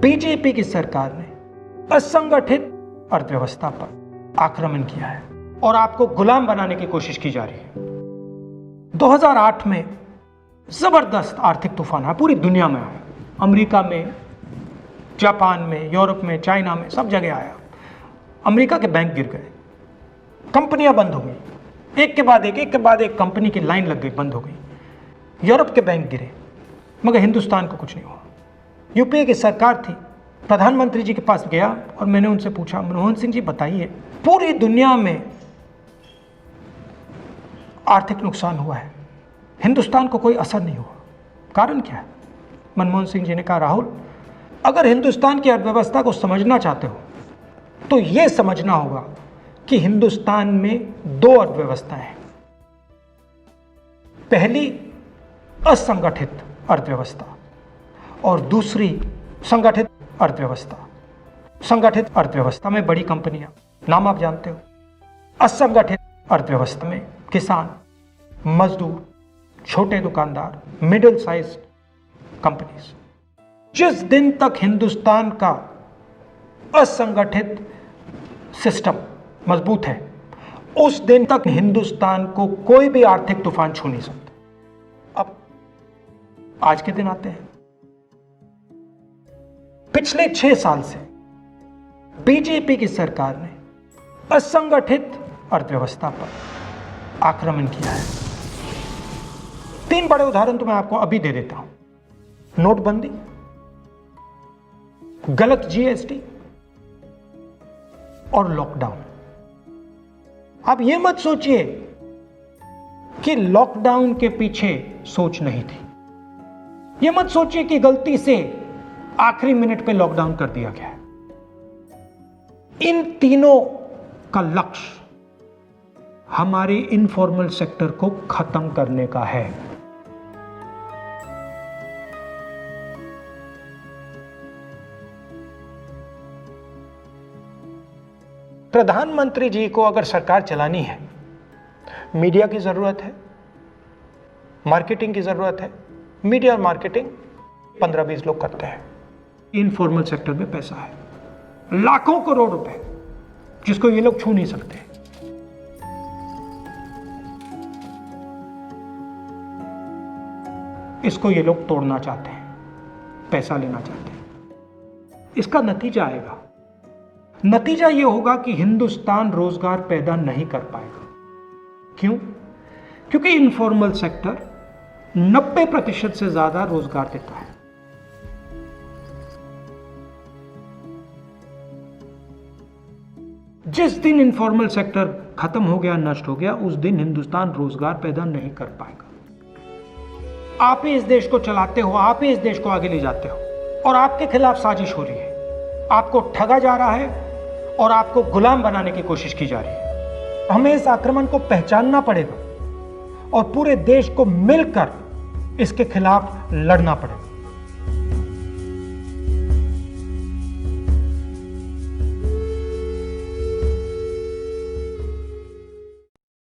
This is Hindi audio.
बीजेपी की सरकार ने असंगठित अर्थव्यवस्था पर आक्रमण किया है और आपको गुलाम बनाने की कोशिश की जा रही है। 2008 में जबरदस्त आर्थिक तूफान आया, पूरी दुनिया में आया, अमेरिका में, जापान में, यूरोप में, चाइना में, सब जगह आया। अमेरिका के बैंक गिर गए, कंपनियां बंद हो गई, एक के बाद एक कंपनी की लाइन लग गई, बंद हो गई। यूरोप के बैंक गिरे, मगर हिंदुस्तान को कुछ नहीं हुआ। यूपीए की सरकार थी, प्रधानमंत्री जी के पास गया और मैंने उनसे पूछा, मनमोहन सिंह जी बताइए, पूरी दुनिया में आर्थिक नुकसान हुआ है, हिंदुस्तान को कोई असर नहीं हुआ, कारण क्या है? मनमोहन सिंह जी ने कहा, राहुल, अगर हिंदुस्तान की अर्थव्यवस्था को समझना चाहते हो तो यह समझना होगा कि हिंदुस्तान में दो अर्थव्यवस्थाएं हैं। पहली असंगठित अर्थव्यवस्था और दूसरी संगठित अर्थव्यवस्था। संगठित अर्थव्यवस्था में बड़ी कंपनियां, नाम आप जानते हो। असंगठित अर्थव्यवस्था में किसान, मजदूर, छोटे दुकानदार, मिडिल साइज कंपनीज। जिस दिन तक हिंदुस्तान का असंगठित सिस्टम मजबूत है, उस दिन तक हिंदुस्तान को कोई भी आर्थिक तूफान छू नहीं सकता। अब आज के दिन आते हैं। पिछले 6 साल से बीजेपी की सरकार ने असंगठित अर्थव्यवस्था पर आक्रमण किया है। 3 बड़े उदाहरण तो मैं आपको अभी दे देता हूं। नोटबंदी, गलत जीएसटी और लॉकडाउन। आप यह मत सोचिए कि लॉकडाउन के पीछे सोच नहीं थी। यह मत सोचिए कि गलती से आखिरी मिनट पे लॉकडाउन कर दिया गया है। इन तीनों का लक्ष्य हमारे इनफॉर्मल सेक्टर को खत्म करने का है। प्रधानमंत्री जी को अगर सरकार चलानी है, मीडिया की जरूरत है, मार्केटिंग की जरूरत है। मीडिया और मार्केटिंग 15-20 लोग करते हैं। इनफॉर्मल सेक्टर में पैसा है, लाखों करोड़ रुपए, जिसको ये लोग छू नहीं सकते। इसको ये लोग तोड़ना चाहते हैं, पैसा लेना चाहते हैं। इसका नतीजा आएगा। नतीजा यह होगा कि हिंदुस्तान रोजगार पैदा नहीं कर पाएगा। क्यों? क्योंकि इनफॉर्मल सेक्टर 90% से ज्यादा रोजगार देता है। जिस दिन इनफॉर्मल सेक्टर खत्म हो गया, नष्ट हो गया, उस दिन हिंदुस्तान रोजगार पैदा नहीं कर पाएगा। आप ही इस देश को चलाते हो, आप ही इस देश को आगे ले जाते हो, और आपके खिलाफ साजिश हो रही है। आपको ठगा जा रहा है और आपको गुलाम बनाने की कोशिश की जा रही है। हमें इस आक्रमण को पहचानना पड़ेगा और पूरे देश को मिलकर इसके खिलाफ लड़ना पड़ेगा।